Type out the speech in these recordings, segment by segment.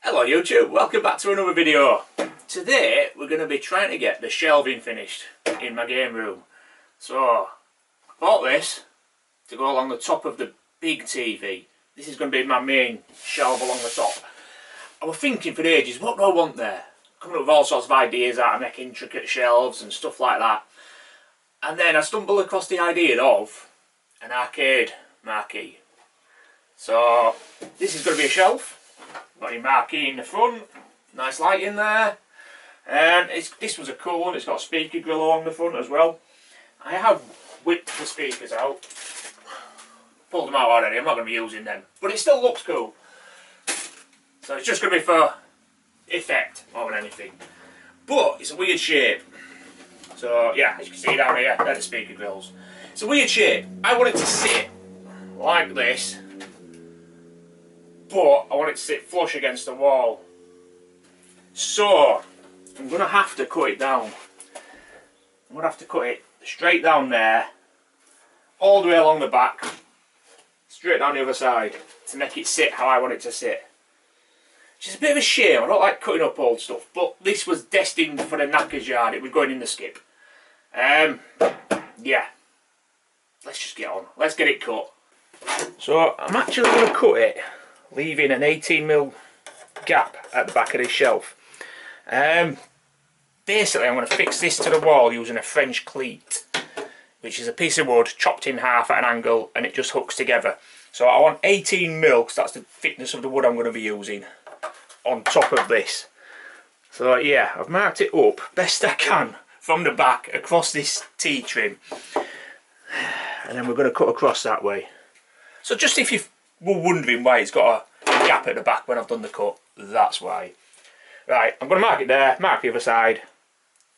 Hello YouTube, welcome back to another video. Today we're going to be trying to get the shelving finished in my game room. So I bought this to go along the top of the big TV. This is going to be my main shelf along the top. I was thinking for ages, what do I want there? Coming up with all sorts of ideas how to make intricate shelves and stuff like that. And then I stumbled across the idea of an arcade marquee. So this is going to be a shelf. Got your marquee in the front, nice light in there, and this was a cool one. It's got a speaker grill along the front as well. I have whipped the speakers out, pulled them out already. I'm not going to be using them, but it still looks cool. So it's just going to be for effect more than anything. But it's a weird shape. So yeah, as you can see down here, they're the speaker grills. It's a weird shape. I want it to sit like this, but I want it to sit flush against the wall. So I'm going to have to cut it down. I'm going to have to cut it straight down there, all the way along the back, straight down the other side, to make it sit how I want it to sit. Which is a bit of a shame. I don't like cutting up old stuff, but this was destined for the knackers yard. It was going in the skip. Yeah, let's just get on. Let's get it cut. So I'm actually going to cut it leaving an 18mm gap at the back of this shelf. Basically I'm going to fix this to the wall using a French cleat, which is a piece of wood chopped in half at an angle, and it just hooks together. So I want 18mm, because that's the thickness of the wood I'm going to be using, on top of this. So yeah, I've marked it up best I can from the back across this T-trim, and then we're going to cut across that way. So just if you were wondering why it's got a gap at the back when I've done the cut, that's why. Right, I'm going to mark it there, mark the other side,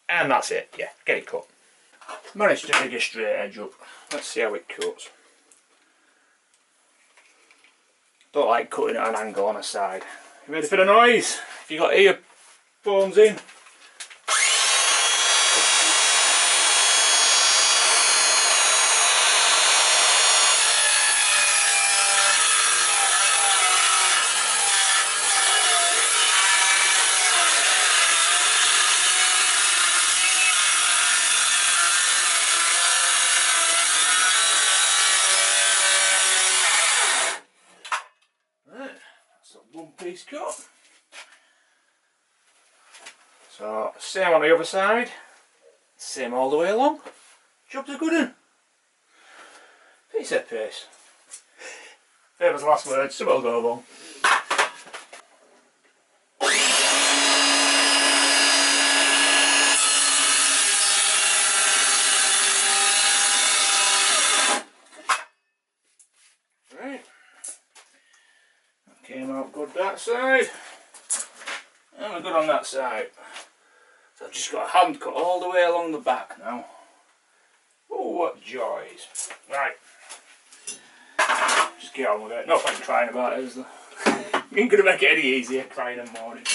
and that's it. Yeah, get it cut. Managed to dig a straight edge up. Let's see how it cuts. Don't like cutting at an angle on a side. You ready for the noise? If you got earphones in. Piece cut. So same on the other side, same all the way along. Job's a good one. Piece of pace. Famous last words, so we'll go along. Right. Came out good that side, and we're good on that side. So I've just got a hand cut all the way along the back now. Oh, what joys. Right, just get on with it. No point crying about it, is there? You ain't gonna make it any easier crying in the morning.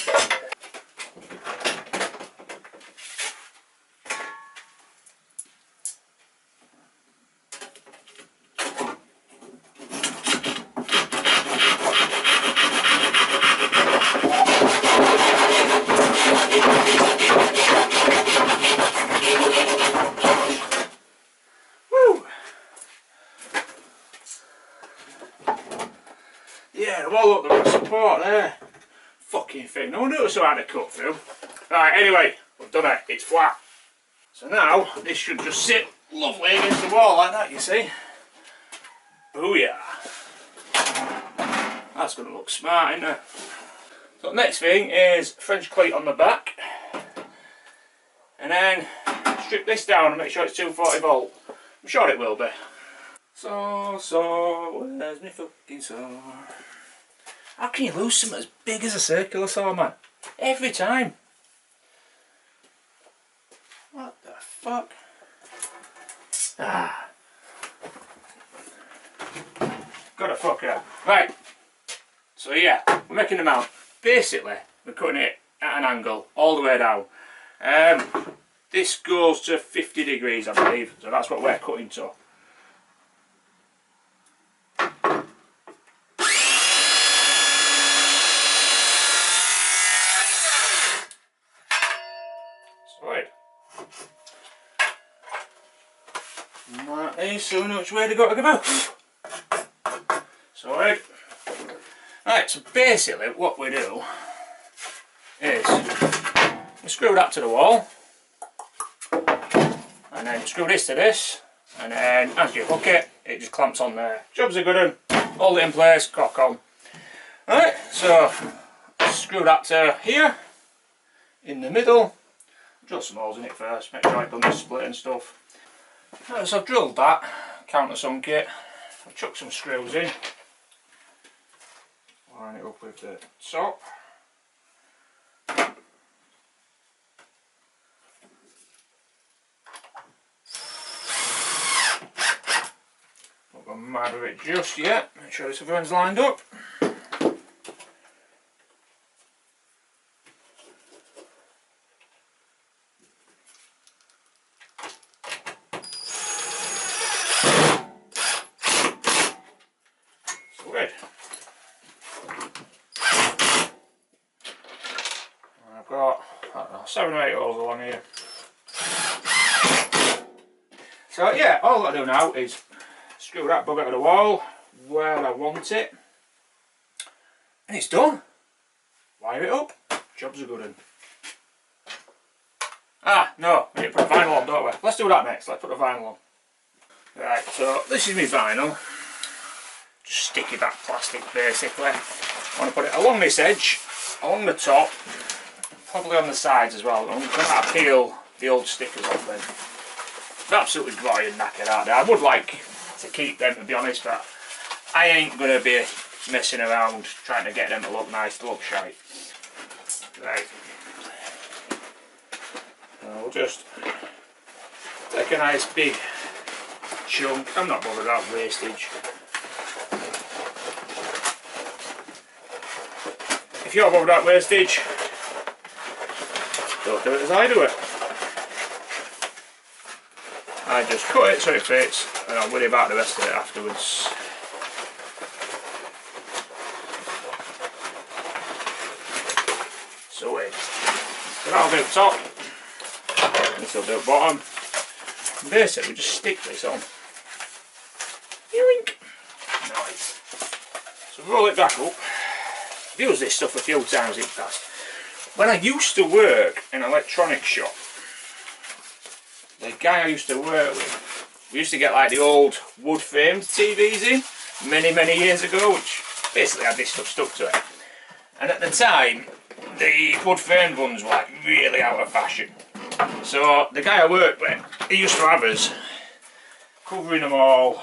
Yeah, the wall up the right support there. Fucking thing. No wonder it was so hard to cut through. Right, anyway, we've done it. It's flat. So now, this should just sit lovely against the wall like that, you see. Booyah. That's going to look smart, isn't it? So the next thing is French cleat on the back. And then strip this down and make sure it's 240 volt. I'm sure it will be. So, where's my fucking saw? How can you lose something as big as a circular saw, man? Every time. What the fuck? Ah. Got a fucker. Right. So yeah, we're making the mount. Basically, we're cutting it at an angle all the way down. This goes to 50 degrees, I believe. So that's what we're cutting to. Got these, so we know which way they got to go. Sorted. Right, so basically what we do is we screw that to the wall, and then screw this to this, and then as you hook it, it just clamps on there. Job's a good one. Hold it in place, crack on. Right, so screw that to here, in the middle. Drill some holes in it first, make sure I've done the split and stuff. Right, so I've drilled that, countersunk it, I've chucked some screws in, line it up with the top. Not gone mad with it just yet, make sure this everyone's lined up. I've got, I don't know, 7 or 8 holes along here. So yeah, all I do now is screw that bugger to the wall where I want it, and it's done. Wire it up, job's a good one. Ah, no, we need to put a vinyl on, don't we? Let's do that next, let's put the vinyl on. Right, so this is my vinyl. Just sticky back plastic basically. I want to put it along this edge, along the top, probably on the sides as well. I'm going to peel the old stickers off then. They're absolutely dry and knackered, aren't they? I would like to keep them, to be honest, but I ain't going to be messing around trying to get them to look nice, to look shite. Right. We'll just take a nice big chunk. I'm not bothered about wastage. If you're bothered about wastage, don't do it as I do it. I just cut it so it fits, and I'll worry about the rest of it afterwards. So that'll do the top, this will do the bottom. And basically, we just stick this on. Yoink! Nice. So roll it back up. I've used this stuff a few times in the past. When I used to work in an electronics shop, the guy I used to work with, we used to get like the old wood framed TVs in many years ago, which basically had this stuff stuck to it. And at the time, the wood framed ones were like really out of fashion. So the guy I worked with, he used to have us covering them all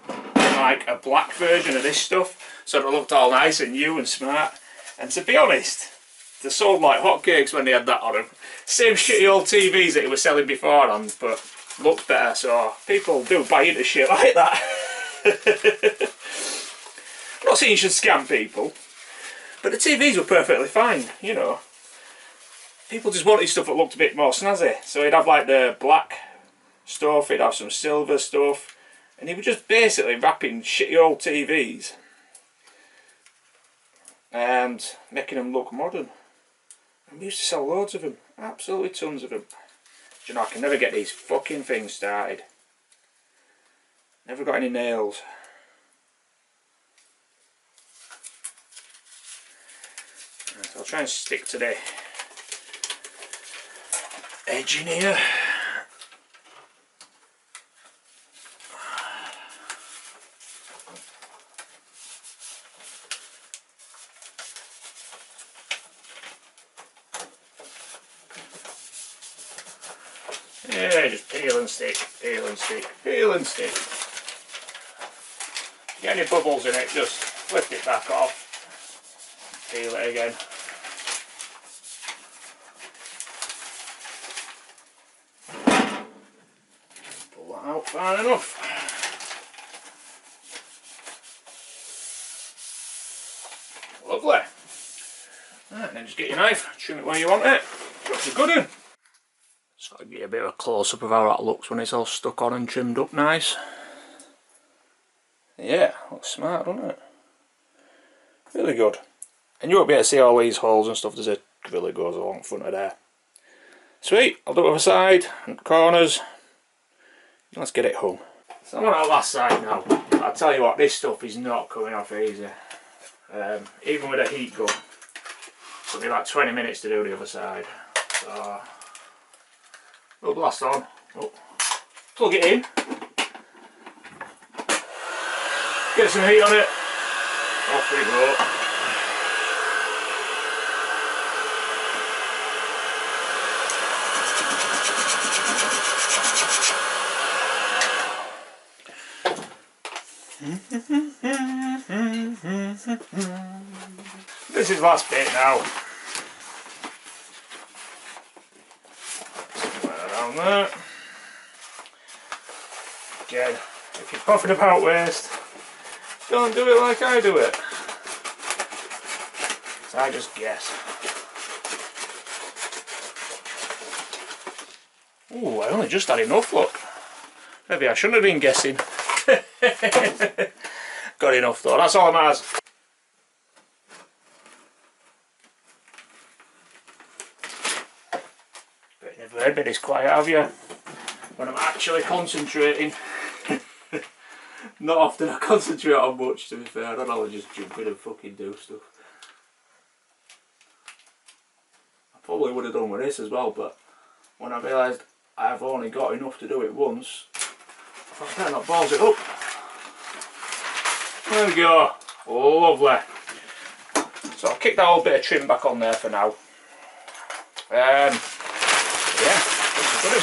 in like a black version of this stuff, so it looked all nice and new and smart. And to be honest, they sold like hotcakes when they had that on them. Same shitty old TVs that he was selling before on, but looked better, so people do buy into shit like that. I'm not saying you should scam people, but the TVs were perfectly fine, you know. People just wanted stuff that looked a bit more snazzy, so he'd have like the black stuff, he'd have some silver stuff, and he was just basically wrapping shitty old TVs and making them look modern. And we used to sell loads of them, absolutely tons of them. Do you know, I can never get these fucking things started. Never got any nails. Right, so I'll try and stick to the edge in here. Yeah, just peel and stick, peel and stick, peel and stick. Get any bubbles in it, just lift it back off, peel it again. Pull that out fine enough. Lovely. Right, then just get your knife, trim it where you want it. Looks a good one. So I'll get a bit of a close up of how that looks when it's all stuck on and trimmed up nice. Yeah, looks smart, doesn't it? Really good. And you won't be able to see all these holes and stuff. There's a grill that goes along the front of there. Sweet, I'll do it on the side and corners. Let's get it hung. So I'm on that last side now. I'll tell you what, this stuff is not coming off easy. Even with a heat gun. It'll be like 20 minutes to do the other side. So we'll blast on. Oh. Plug it in. Get some heat on it. Off we go. This is the last bit now. Somewhere around there. Again, if you're puffing about waste, don't do it like I do it. So I just guess. Ooh, I only just had enough, look. Maybe I shouldn't have been guessing. Got enough though, that's all that matters. But you've never heard me this quiet, have you? When I'm actually concentrating. Not often I concentrate on much, to be fair. I don't know, I just jump in and fucking do stuff. I probably would have done with this as well, but when I realised I've only got enough to do it once, I thought I better not balls it up. There we go. Oh, lovely. So I'll kick that whole bit of trim back on there for now. Yeah, that's good.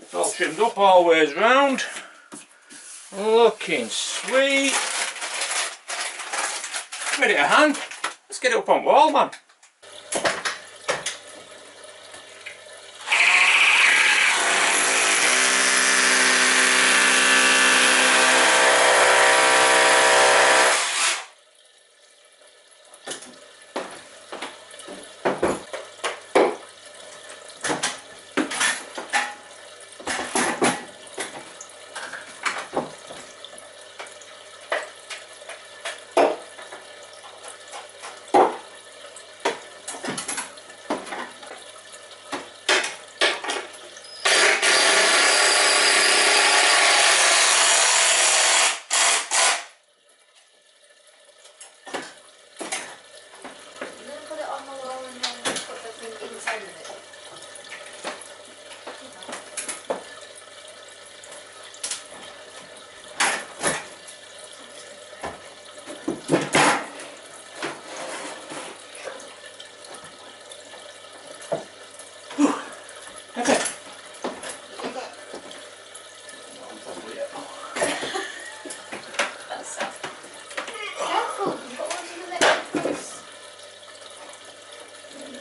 It's all trimmed up all ways round. Looking sweet. Ready to hang. Let's get it up on wall, man.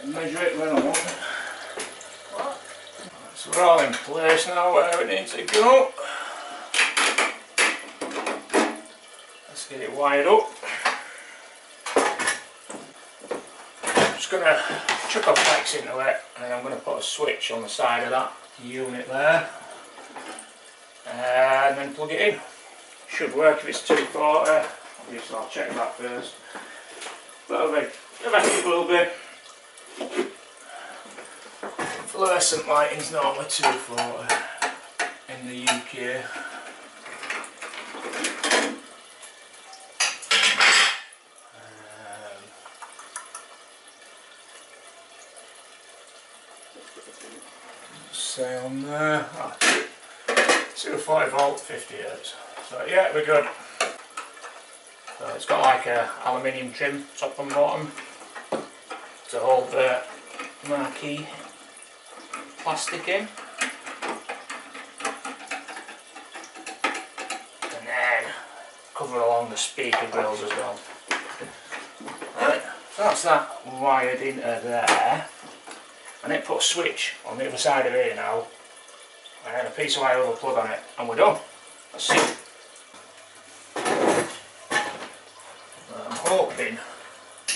Measure it when I want it. What? So we're all in place now where we need to go. Let's get it wired up. I'm just going to chuck off packs into it, and then I'm going to put a switch on the side of that unit there, and then plug it in. Should work if it's 240. Obviously I'll check that first. But I think it will be. Fluorescent lighting's normally 240 in the UK. Say on there, 240 volt, 50 Hz. So yeah, we're good. So it's got like a aluminium trim top and bottom to hold the marquee plastic in, and then cover along the speaker grills as well. Right, so that's that wired into there, and then put a switch on the other side of here now, and then a piece of wire with a plug on it, and we're done. Let's see. I'm hoping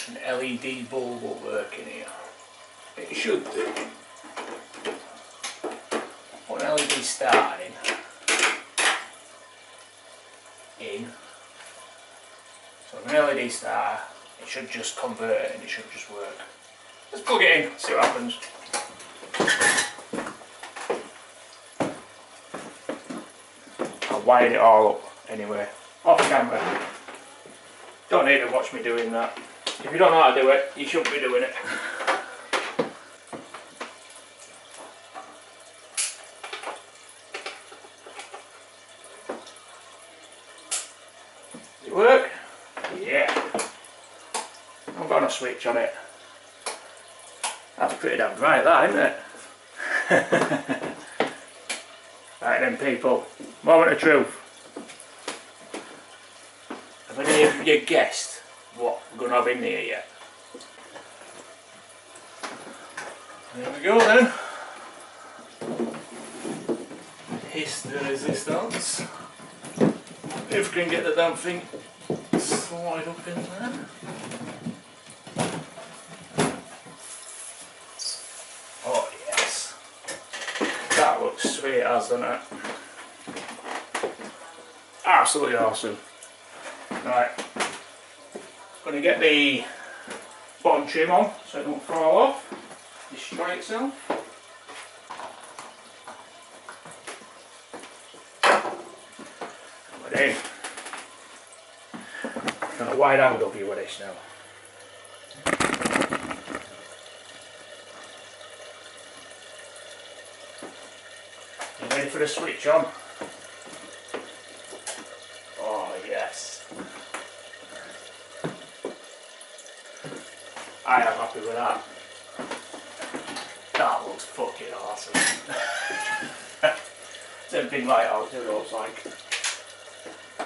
an LED bulb will work in here. It should do. Put an LED star in. So an LED star, it should just convert it and it should just work. Let's plug it in, see what happens. wired it all up anyway, off camera. Don't need to watch me doing that. If you don't know how to do it, you shouldn't be doing it. Does it work? Yeah. I've got a switch on it. That's pretty damn bright, that, isn't it? Right then, people, moment of truth. Have any of you guessed what we're going to have in here yet? There we go then. Hiss the resistance. If we can get the damn thing slide up in there. Oh yes. That looks sweet as, doesn't it? Absolutely awesome. Right. Gonna get the bottom trim on so it don't fall off, destroy itself. We're in. Got a wide angle view of this now. You ready for the switch on? Oh yes. I am happy with that. That looks fucking awesome. Something like how it looks like.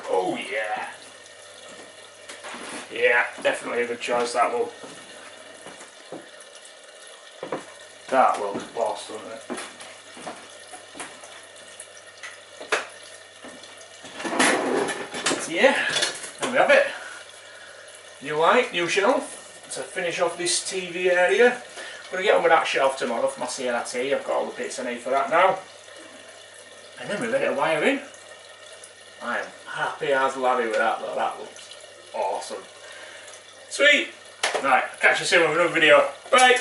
Oh yeah. Yeah, definitely a good choice, that one. That looks boss, doesn't it? So yeah, there we have it. New light, new shelf. To finish off this TV area. I'm going to get on with that shelf tomorrow for my CRT. I've got all the bits I need for that now. And then we're ready to wire in. I am happy as Larry with that though. That looks awesome. Sweet. Right, catch you soon with another video. Bye.